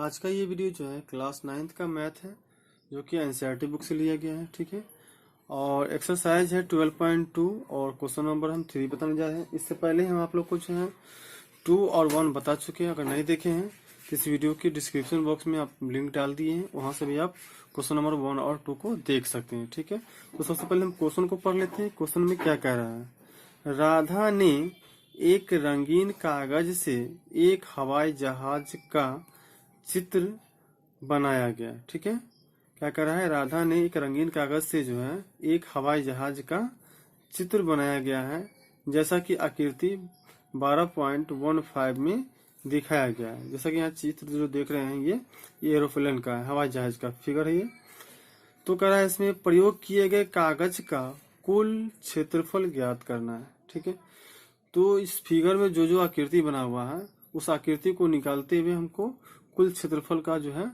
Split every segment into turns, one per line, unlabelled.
आज का ये वीडियो जो है क्लास 9th का मैथ है जो कि एनसीईआरटी बुक से लिया गया है। ठीक है, और एक्सरसाइज है 12.2 और क्वेश्चन नंबर हम 3 बताने जा रहे हैं। इससे पहले हम आप लोग को जो है 2 और 1 बता चुके हैं। अगर नहीं देखे हैं तो इस वीडियो के डिस्क्रिप्शन बॉक्स में आप लिंक डाल दिए हैं, वहां से भी आप क्वेश्चन नंबर 1 और 2 को देख सकते हैं। ठीक है, तो सबसे पहले हम क्वेश्चन को पढ़ लेते हैं। क्वेश्चन में क्या कह रहा है, राधा ने एक रंगीन कागज से एक हवाई जहाज का चित्र बनाया गया। ठीक है, क्या कर रहा है, राधा ने एक रंगीन कागज से जो है एक हवाई जहाज का चित्र बनाया गया है, जैसा कि आकृति 12.15 में दिखाया गया है। जैसा कि यहाँ चित्र जो देख रहे हैं ये एरोप्लेन का है, हवाई जहाज का फिगर है ये। तो कह रहा है इसमें प्रयोग किए गए कागज का कुल क्षेत्रफल ज्ञात करना है। ठीक है, तो इस फिगर में जो जो आकृति बना हुआ है उस आकृति को निकालते हुए हमको कुल क्षेत्रफल का जो है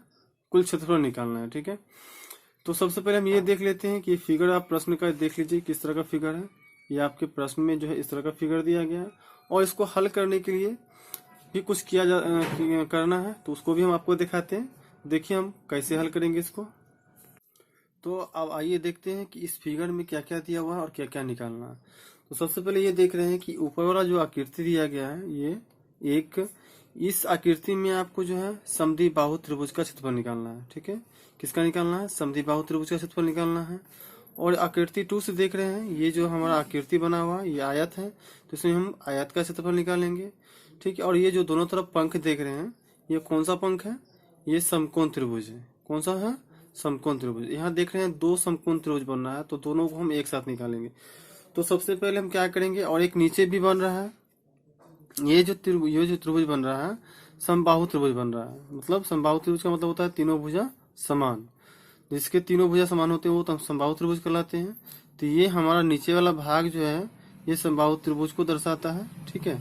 कुल क्षेत्रफल निकालना है। ठीक है, तो सबसे पहले हम ये देख लेते हैं कि फिगर आप प्रश्न का देख लीजिए किस तरह का फिगर है। ये आपके प्रश्न में जो है इस तरह का फिगर दिया गया है, और इसको हल करने के लिए भी कुछ करना है, तो उसको भी हम आपको दिखाते हैं। देखिए हम कैसे हल करेंगे इसको। तो अब आइए देखते हैं कि इस फिगर में क्या क्या दिया हुआ है और क्या क्या निकालना है। तो सबसे पहले ये देख रहे हैं कि ऊपर वाला जो आकृति दिया गया है ये एक, इस आकृति में आपको जो है समद्वि बाहु त्रिभुज का क्षेत्रफल निकालना है। ठीक है, किसका निकालना है, समद्वि बाहु त्रिभुज का क्षेत्रफल निकालना है। और आकृति 2 से देख रहे हैं, ये जो हमारा आकृति बना हुआ है ये आयत है, तो इसमें हम आयत का क्षेत्रफल निकालेंगे। ठीक है, और ये जो दोनों तरफ पंख देख रहे हैं ये कौन सा पंख है, ये समकोण त्रिभुज है। कौन सा है, समकोण त्रिभुज। यहाँ देख रहे हैं 2 समकोण त्रिभुज बन रहा है, तो दोनों को हम एक साथ निकालेंगे। तो सबसे पहले हम क्या करेंगे, और एक नीचे भी बन रहा है, ये जो त्रिभुज बन रहा है समबाहु त्रिभुज बन रहा है। मतलब समबाहु त्रिभुज का मतलब होता है तीनों भुजा समान, जिसके तीनों भुजा समान होते हैं वो तो समबाहु त्रिभुज कहलाते हैं। तो ये हमारा नीचे वाला भाग जो है ये समबाहु त्रिभुज को दर्शाता है। ठीक है,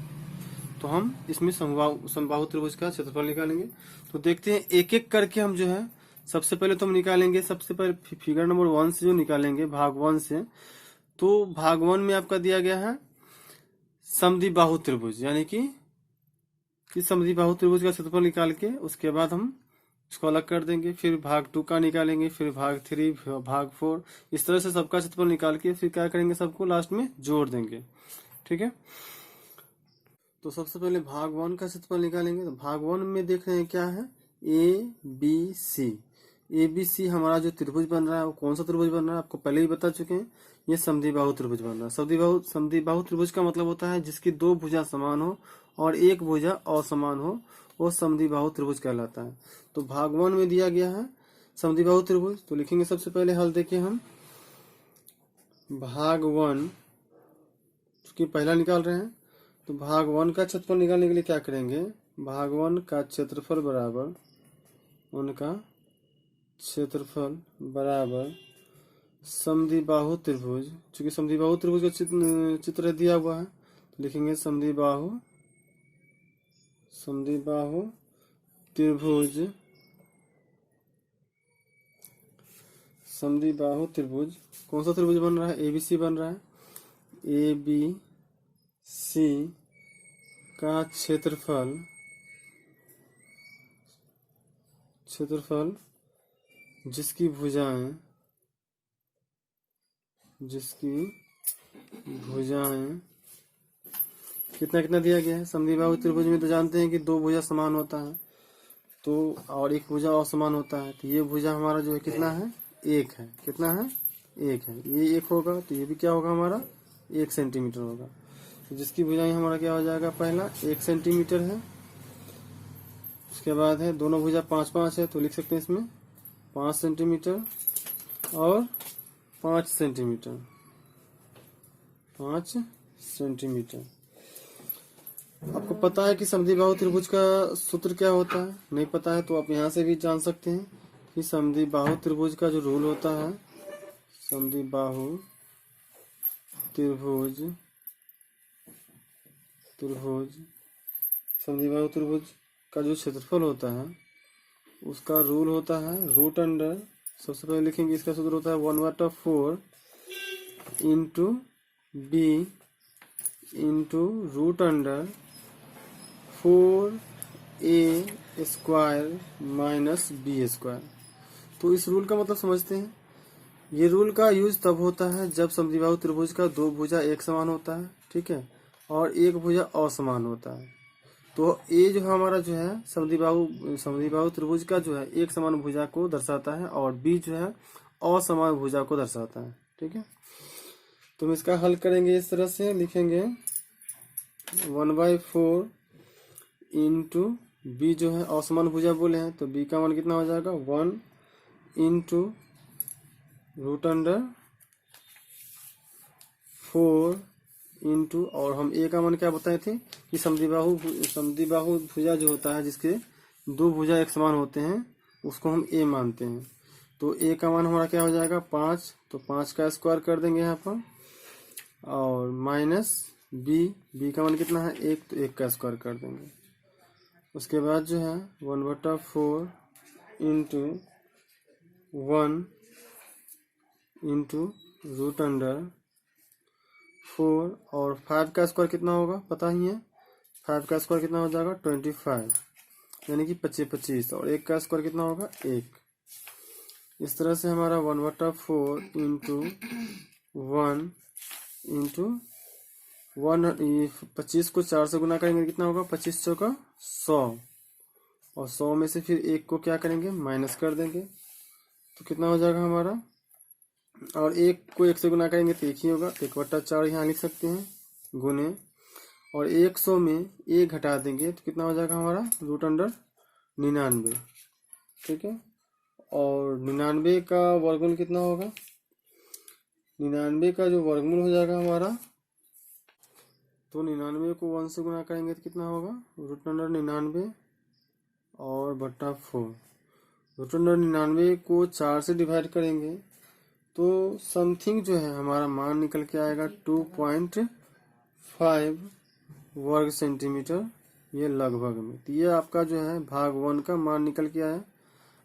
तो हम इसमें समबाहु त्रिभुज का क्षेत्रफल निकालेंगे। तो देखते हैं एक एक करके हम जो है सबसे पहले तो हम निकालेंगे। सबसे पहले फिगर नंबर 1 से जो निकालेंगे, भाग 1 से, तो भाग 1 में आपका दिया गया है समद्विबाहु त्रिभुज, यानी कि समद्विबाहु त्रिभुज का क्षेत्रफल निकाल के उसके बाद हम इसको अलग कर देंगे। फिर भाग 2 का निकालेंगे, फिर भाग 3, भाग 4, इस तरह से सबका क्षेत्रफल निकाल के फिर क्या करेंगे, सबको लास्ट में जोड़ देंगे। ठीक है, तो सबसे पहले भाग 1 का क्षेत्रफल निकालेंगे। तो भाग 1 में देख रहे हैं क्या है, ABC हमारा जो त्रिभुज बन रहा है वो कौन सा त्रिभुज बन रहा है, आपको पहले ही बता चुके हैं, ये समद्विबाहु त्रिभुज बन रहा है। समद्विबाहु त्रिभुज का मतलब होता है जिसकी 2 भुजा समान हो और एक भुजा असमान हो, वो समद्विबाहु त्रिभुज कहलाता है। तो भाग 1 में दिया गया है समद्विबाहु त्रिभुज। तो लिखेंगे सबसे पहले हल देखिए हम, भाग 1 चूंकि पहला निकाल रहे हैं, तो भाग 1 का क्षेत्रफल निकालने के लिए क्या करेंगे, भाग 1 का क्षेत्रफल बराबर उनका क्षेत्रफल बराबर समद्विबाहु त्रिभुज। चूंकि समद्विबाहु त्रिभुज का चित्र दिया हुआ है, तो लिखेंगे समद्विबाहु त्रिभुज, समद्विबाहु त्रिभुज। कौन सा त्रिभुज बन रहा है, ABC बन रहा है। ABC का क्षेत्रफल जिसकी भुजाएं कितना कितना दिया गया है। समद्विबाहु त्रिभुज में तो जानते हैं कि 2 भुजा समान होता है, तो और एक भुजा असमान होता है। तो ये भुजा हमारा जो है कितना है, 1 है। कितना है, 1 है। ये 1 होगा, तो ये भी क्या होगा हमारा 1 सेंटीमीटर होगा। तो जिसकी भुजाएं हमारा क्या हो जाएगा, पहला 1 सेंटीमीटर है, उसके बाद है दोनों भुजा 5-5 है, तो लिख सकते हैं इसमें 5 सेंटीमीटर और 5 सेंटीमीटर, 5 सेंटीमीटर। आपको पता है कि समद्विबाहु त्रिभुज का सूत्र क्या होता है, नहीं पता है तो आप यहाँ से भी जान सकते हैं कि समद्विबाहु त्रिभुज का जो रूल होता है, समद्विबाहु त्रिभुज का जो क्षेत्रफल होता है उसका रूल होता है रूट अंडर, सबसे पहले लिखेंगे इसका सूत्र होता है 1/4 into b into root under 4 A square minus B square. तो इस रूल का मतलब समझते हैं। ये रूल का यूज तब होता है जब समद्विबाहु त्रिभुज का दो भुजा एक समान होता है, ठीक है, और एक भुजा असमान होता है। तो ए जो हमारा जो है समद्विबाहु त्रिभुज का जो है एक समान भुजा को दर्शाता है और बी जो है असमान भुजा को दर्शाता है, ठीक है। तो हम इसका हल करेंगे, इस तरह से लिखेंगे 1/4 इंटू बी जो है असमान भुजा बोले हैं, तो बी का मान कितना हो जाएगा 1 इंटू √4 इंटू, और हम ए का मान क्या बताए थे कि समद्विबाहु भुजा जो होता है जिसके दो भुजा एक समान होते हैं उसको हम ए मानते हैं। तो ए का मान हमारा क्या हो जाएगा 5, तो 5 का स्क्वायर कर देंगे यहाँ पर, और माइनस बी का मान कितना है 1, तो 1 का स्क्वायर कर देंगे। उसके बाद जो है 1/4 इंटू 1 इंटू √4, और 5 का स्क्वायर कितना होगा पता ही है, 5 का स्क्वायर कितना हो जाएगा 25, यानी कि 25, और 1 का स्क्वायर कितना होगा 1। इस तरह से हमारा 1/4 इंटू 1 इंटू 25 को 4 से गुना करेंगे कितना होगा 25 चौका 100, और 100 में से फिर 1 को क्या करेंगे माइनस कर देंगे, तो कितना हो जाएगा हमारा, और 1 को 1 से गुना करेंगे तो 1 ही होगा, 1/4 यहाँ लिख सकते हैं गुने, और 100 में 1 घटा देंगे तो कितना हो जाएगा हमारा √99, ठीक है। और 99 का वर्गमूल कितना होगा, 99 का जो वर्गमूल हो जाएगा हमारा, तो 99 को 1 से गुना करेंगे तो कितना होगा √99 और बट्टा 4। √99 को 4 से डिवाइड करेंगे तो समथिंग जो है हमारा मान निकल के आएगा 2.5 वर्ग सेंटीमीटर, ये लगभग में। तो ये आपका जो है भाग 1 का मान निकल के आया।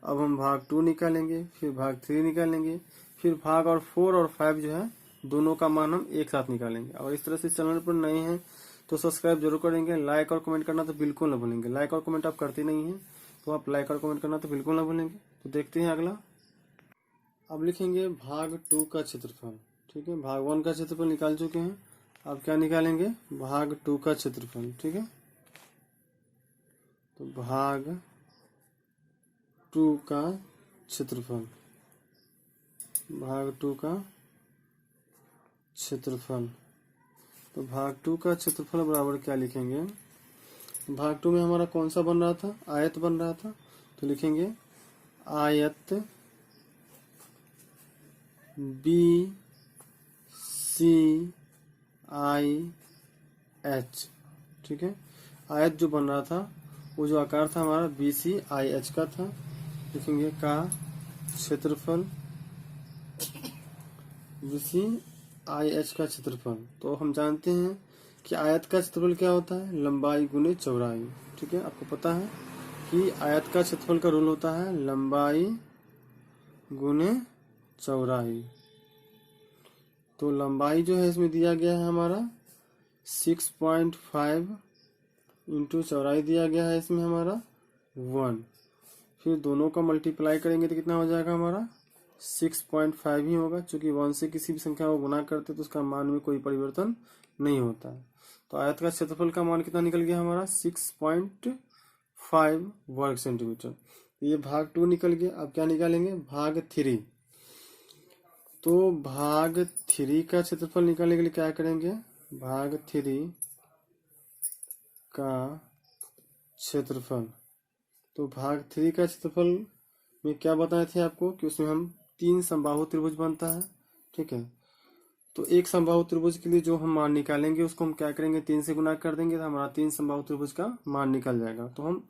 अब हम भाग 2 निकालेंगे, फिर भाग 3 निकालेंगे, फिर भाग और 4 और 5 जो है दोनों का मान हम एक साथ निकालेंगे। और इस तरह से चैनल पर नए हैं तो सब्सक्राइब जरूर करेंगे, लाइक और कमेंट करना तो बिल्कुल ना भूलेंगे। लाइक और कमेंट आप करते नहीं हैं तो आप लाइक और कमेंट करना तो बिल्कुल ना भूलेंगे। तो देखते हैं अगला। अब लिखेंगे भाग 2 का क्षेत्रफल, ठीक है। भाग 1 का क्षेत्रफल निकाल चुके हैं, अब क्या निकालेंगे भाग 2 का क्षेत्रफल, ठीक है। तो भाग 2 का क्षेत्रफल, भाग 2 का क्षेत्रफल, तो भाग 2 का क्षेत्रफल बराबर क्या लिखेंगे, भाग 2 में हमारा कौन सा बन रहा था, आयत बन रहा था, तो लिखेंगे आयत BCIH, ठीक है। आयत जो बन रहा था वो जो आकार था हमारा BCIH का था, लिखेंगे का क्षेत्रफल, BCIH का क्षेत्रफल। तो हम जानते हैं कि आयत का क्षेत्रफल क्या होता है, लंबाई गुने चौड़ाई, ठीक है। आपको पता है कि आयत का क्षेत्रफल का रूल होता है लंबाई गुने चौड़ाई। तो लंबाई जो है इसमें दिया गया है हमारा 6.5 इंटू चौड़ाई दिया गया है इसमें हमारा 1, फिर दोनों का मल्टीप्लाई करेंगे तो कितना हो जाएगा हमारा 6.5 ही होगा, क्योंकि 1 से किसी भी संख्या को गुना करते तो उसका मान में कोई परिवर्तन नहीं होता है। तो आयत का क्षेत्रफल का मान कितना निकल गया हमारा 6.5 वर्ग सेंटीमीटर। ये भाग 2 निकल गया। अब क्या निकालेंगे भाग 3। तो भाग 3 का क्षेत्रफल निकालने के लिए क्या करेंगे, भाग 3 का क्षेत्रफल, तो भाग 3 का क्षेत्रफल में क्या बताए थे आपको कि उसमें हम 3 समबाहु त्रिभुज बनता है, ठीक है। तो एक समबाहु त्रिभुज के लिए जो हम मान निकालेंगे उसको हम क्या करेंगे 3 से गुना कर देंगे, तो हमारा 3 समबाहु त्रिभुज का मान निकल जाएगा। तो हम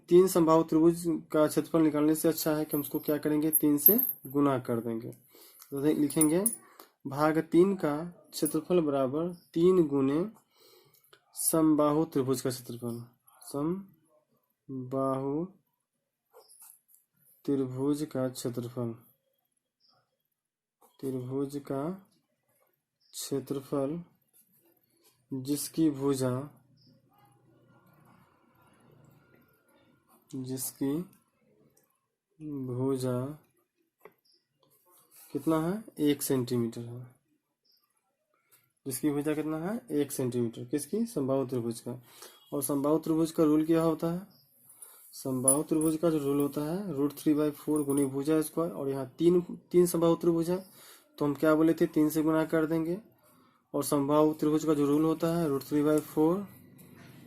3 समबाहु त्रिभुज का क्षेत्रफल निकालने से अच्छा है कि हम उसको क्या करेंगे 3 से गुना कर देंगे। तो लिखेंगे भाग 3 का क्षेत्रफल बराबर 3 गुने समबाहु त्रिभुज का क्षेत्रफल, समबाहु त्रिभुज का क्षेत्रफल, त्रिभुज का क्षेत्रफल जिसकी भुजा जिसकी भुजा कितना है 1 सेंटीमीटर है, जिसकी भुजा कितना है 1 सेंटीमीटर, किसकी समबाहु त्रिभुज का। और समबाहु त्रिभुज का रूल क्या होता है, समबाहु त्रिभुज का जो रूल होता है √3/4 गुनी भुजा स्क्वायर। और यहाँ तीन समबाहु त्रिभुज है तो हम क्या बोले थे 3 से गुना कर देंगे। और समबाहु त्रिभुज का जो रूल होता है √3/4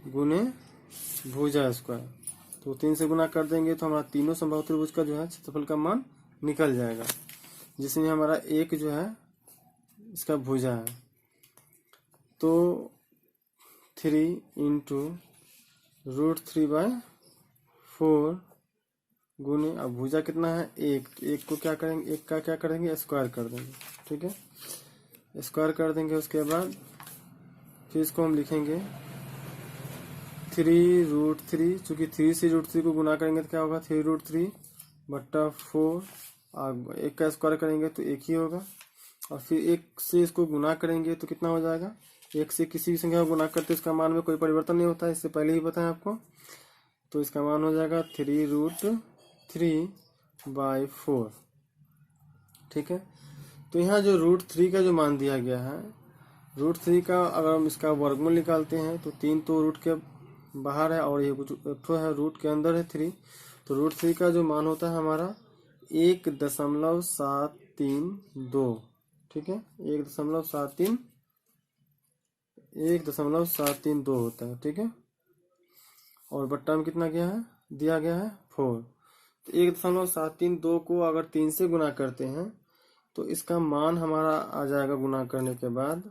गुने भुजा स्क्वायर, तो 3 से गुना कर देंगे तो हमारा तीनों समबाहु त्रिभुज का जो है क्षेत्रफल का मान निकल जाएगा, जिसमें हमारा एक जो है इसका भुजा है। तो 3 × √3/4 गुने, अब भुजा कितना है 1, तो 1 को क्या करेंगे, 1 का क्या करेंगे स्क्वायर कर देंगे, ठीक है, स्क्वायर कर देंगे। उसके बाद फिर इसको हम लिखेंगे 3√3, चूंकि 3 से √3 को गुना करेंगे तो क्या होगा 3√3/4, 1 का स्क्वायर करेंगे तो 1 ही होगा। और फिर 1 से इसको गुना करेंगे तो कितना हो जाएगा, 1 से किसी भी संख्या को गुना करते इसका मान में कोई परिवर्तन नहीं होता है, इससे पहले ही बताया आपको। तो इसका मान हो जाएगा 3√3/4, ठीक है। तो यहाँ जो √3 का जो मान दिया गया है, √3 का अगर हम इसका वर्गमूल निकालते हैं तो 3 तो रूट के बाहर है और ये कुछ है रूट के अंदर है 3, तो √3 का जो मान होता है हमारा 1.732, ठीक है, 1.732 होता है, ठीक है। और बट्टा में कितना दिया है 4, तो 1.732 को अगर 3 से गुना करते हैं तो इसका मान हमारा आ जाएगा गुना करने के बाद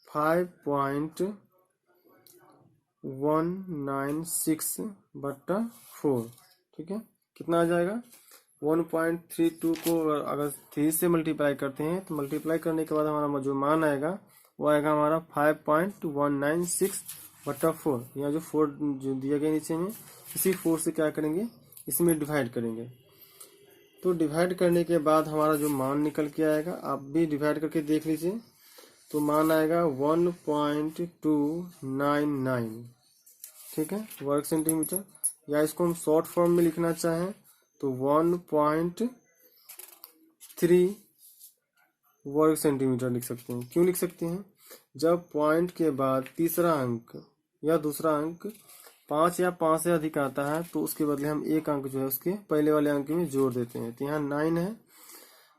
5.196/4, ठीक है। कितना आ जाएगा 1.32 को अगर 3 से मल्टीप्लाई करते हैं तो मल्टीप्लाई करने के बाद हमारा जो मान आएगा वो आएगा हमारा 5.196/4। यहाँ जो 4 जो दिया गया नीचे में, इसी 4 से क्या करेंगे इसमें डिवाइड करेंगे। तो डिवाइड करने के बाद हमारा जो मान निकल के आएगा, आप भी डिवाइड करके देख लीजिए, तो मान आएगा 1.299, ठीक है, वर्ग सेंटीमीटर। या इसको हम शॉर्ट फॉर्म में लिखना चाहें तो 1.3 वर्ग सेंटीमीटर लिख सकते हैं। क्यों लिख सकते हैं, जब पॉइंट के बाद तीसरा अंक या दूसरा अंक 5 या 5 से अधिक आता है तो उसके बदले हम एक अंक जो है उसके पहले वाले अंक में जोड़ देते हैं। तो यहाँ 9 है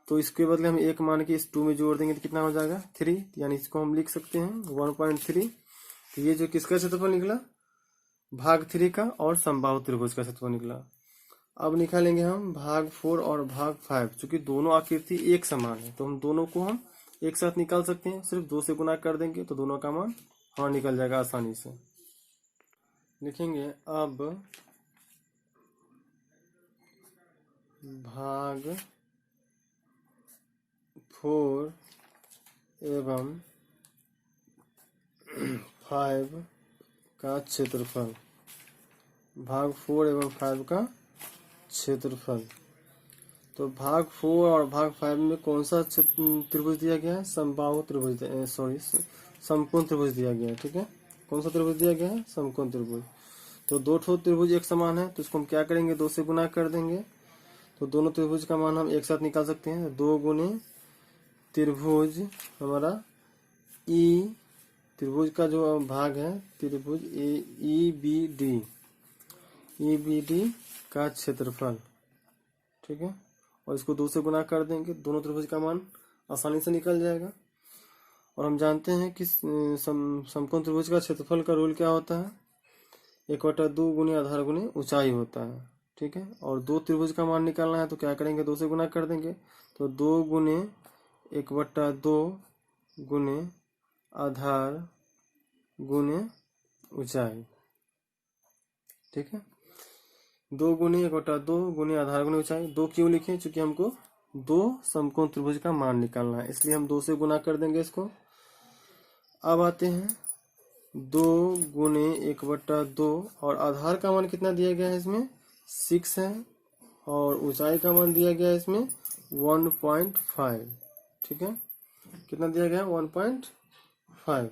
तो इसके बदले हम 1 मान के इस 2 में जोड़ देंगे तो कितना हो जाएगा 3, यानी इसको हम लिख सकते हैं 1.3। तो ये जो किसका क्षेत्रफल निकला भाग 3 का और समबाहु त्रिभुज का क्षेत्रफल निकला। अब निकालेंगे हम भाग 4 और भाग 5, चूंकि दोनों आकृति एक समान है तो हम दोनों को हम एक साथ निकाल सकते हैं, सिर्फ 2 से गुना कर देंगे तो दोनों का मान हाँ निकल जाएगा आसानी से। लिखेंगे अब भाग 4 एवं 5 का क्षेत्रफल, भाग 4 एवं 5 का क्षेत्रफल। तो भाग 4 और भाग 5 में कौन सा त्रिभुज दिया गया है, समबाहु त्रिभुज, समकोण त्रिभुज दिया गया है, ठीक है। कौन सा त्रिभुज दिया गया है, समकोण त्रिभुज। तो 2 ठो त्रिभुज एक समान है तो इसको हम क्या करेंगे 2 से गुना कर देंगे, तो दोनों त्रिभुज का मान हम एक साथ निकाल सकते हैं। 2 गुने त्रिभुज हमारा त्रिभुज का जो भाग है त्रिभुज EBD का क्षेत्रफल, ठीक है। और इसको 2 से गुना कर देंगे, दोनों त्रिभुज का मान आसानी से निकल जाएगा। और हम जानते हैं कि समकोण त्रिभुज का क्षेत्रफल का रूल क्या होता है, 1/2 गुने आधार गुने ऊंचाई होता है, ठीक है। और 2 त्रिभुज का मान निकालना है तो क्या करेंगे 2 से गुना कर देंगे, तो 2 गुने 1/2 गुने आधार गुने ऊंचाई, ठीक है। 2 गुने 1/2 गुने आधार गुने ऊंचाई। 2 क्यों लिखे, क्योंकि हमको 2 समकोण त्रिभुज का मान निकालना है, इसलिए हम 2 से गुना कर देंगे इसको। अब आते हैं 2 गुने 1/2 और आधार का मान कितना दिया गया है इसमें 6 है और ऊंचाई का मान दिया गया है इसमें 1.5, ठीक है। कितना दिया गया है 1.5।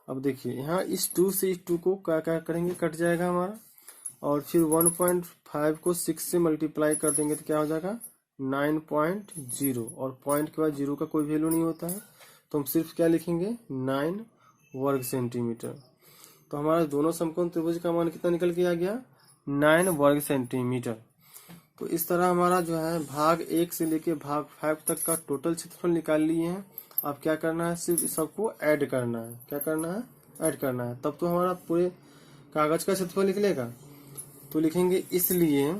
अब देखिए यहाँ इस 2 से इस 2 को क्या क्या करेंगे कट जाएगा हमारा, और फिर 1.5 को 6 से मल्टीप्लाई कर देंगे तो क्या हो जाएगा 9.0, और पॉइंट के बाद जीरो का कोई वैल्यू नहीं होता है, तो हम सिर्फ क्या लिखेंगे 9 वर्ग सेंटीमीटर। तो हमारा दोनों समकोण त्रिभुज का मान कितना निकल के आ गया 9 वर्ग सेंटीमीटर। तो इस तरह हमारा जो है भाग 1 से लेके भाग 5 तक का टोटल क्षेत्रफल निकाल लिए हैं। अब क्या करना है, सिर्फ इस सबको ऐड करना है। क्या करना है, ऐड करना है, तब तो हमारा पूरे कागज का क्षेत्रफल निकलेगा। तो लिखेंगे इसलिए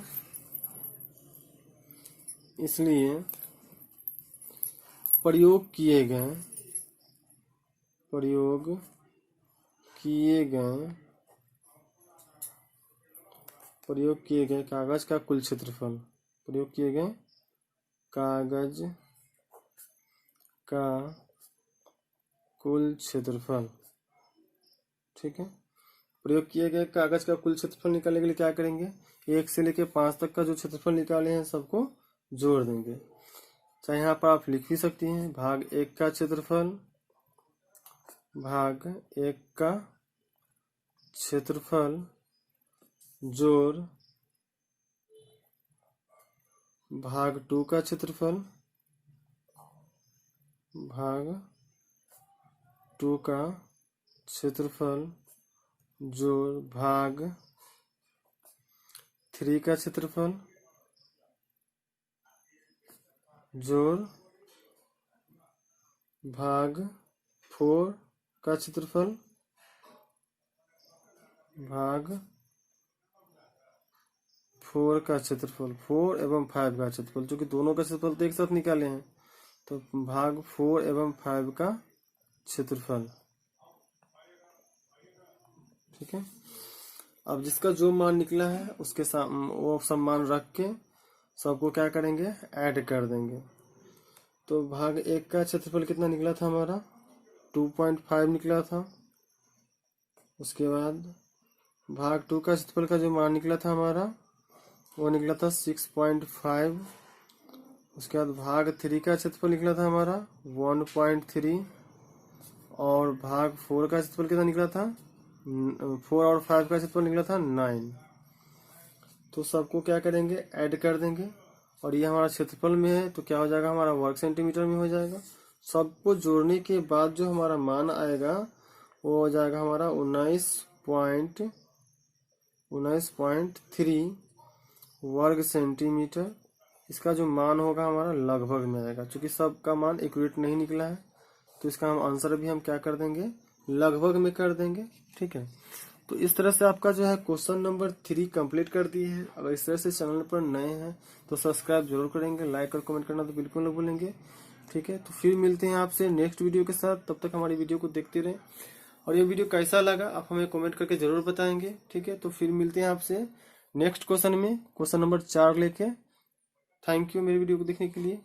प्रयोग किए गए कागज का कुल क्षेत्रफल, प्रयोग किए गए कागज का कुल क्षेत्रफल। ठीक है, प्रयोग किए गए कागज का कुल क्षेत्रफल निकालने के लिए क्या करेंगे, 1 से लेकर 5 तक का जो क्षेत्रफल निकाले हैं सबको जोड़ देंगे। चाहे यहाँ पर आप लिख भी सकती हैं भाग 1 का क्षेत्रफल, भाग 1 का क्षेत्रफल जोड़ भाग 2 का क्षेत्रफल, भाग 2 का क्षेत्रफल जोड़ भाग 3 का क्षेत्रफल जोड़ भाग 4 का क्षेत्रफल, भाग 4 का क्षेत्रफल, 4 एवं 5 का क्षेत्रफल, जो कि दोनों का क्षेत्रफल तो एक साथ निकाले हैं, तो भाग 4 एवं 5 का क्षेत्रफल। ठीक है, अब जिसका जो मान निकला है उसके वो सब मान रख के सबको क्या करेंगे, ऐड कर देंगे। तो भाग 1 का क्षेत्रफल कितना निकला था हमारा 2.5 निकला था। उसके बाद भाग 2 का क्षेत्रफल का जो मान निकला था हमारा वो निकला था 6.5। उसके बाद भाग 3 का क्षेत्रफल निकला था हमारा 1.3, और भाग 4 का क्षेत्रफल कितना निकला था 4 और 5 का क्षेत्रफल निकला था 9। तो सबको क्या करेंगे, ऐड कर देंगे, और ये हमारा क्षेत्रफल में है तो क्या हो जाएगा हमारा वर्ग सेंटीमीटर में हो जाएगा। सबको जोड़ने के बाद जो हमारा मान आएगा वो हो जाएगा हमारा 19.3 वर्ग सेंटीमीटर। इसका जो मान होगा हमारा लगभग में आएगा, क्योंकि सबका मान एक्यूरेट नहीं निकला है, तो इसका हम आंसर भी हम क्या कर देंगे, लगभग में कर देंगे। ठीक है, तो इस तरह से आपका जो है क्वेश्चन नंबर 3 कंप्लीट कर दिए हैं। अगर इस तरह से चैनल पर नए हैं तो सब्सक्राइब जरूर करेंगे, लाइक और कमेंट करना तो बिल्कुल न भूलेंगे। ठीक है, तो फिर मिलते हैं आपसे नेक्स्ट वीडियो के साथ, तब तक हमारी वीडियो को देखते रहें। और ये वीडियो कैसा लगा आप हमें कमेंट करके जरूर बताएंगे। ठीक है, तो फिर मिलते हैं आपसे नेक्स्ट क्वेश्चन में, क्वेश्चन नंबर 4 लेके। थैंक यू मेरी वीडियो को देखने के लिए।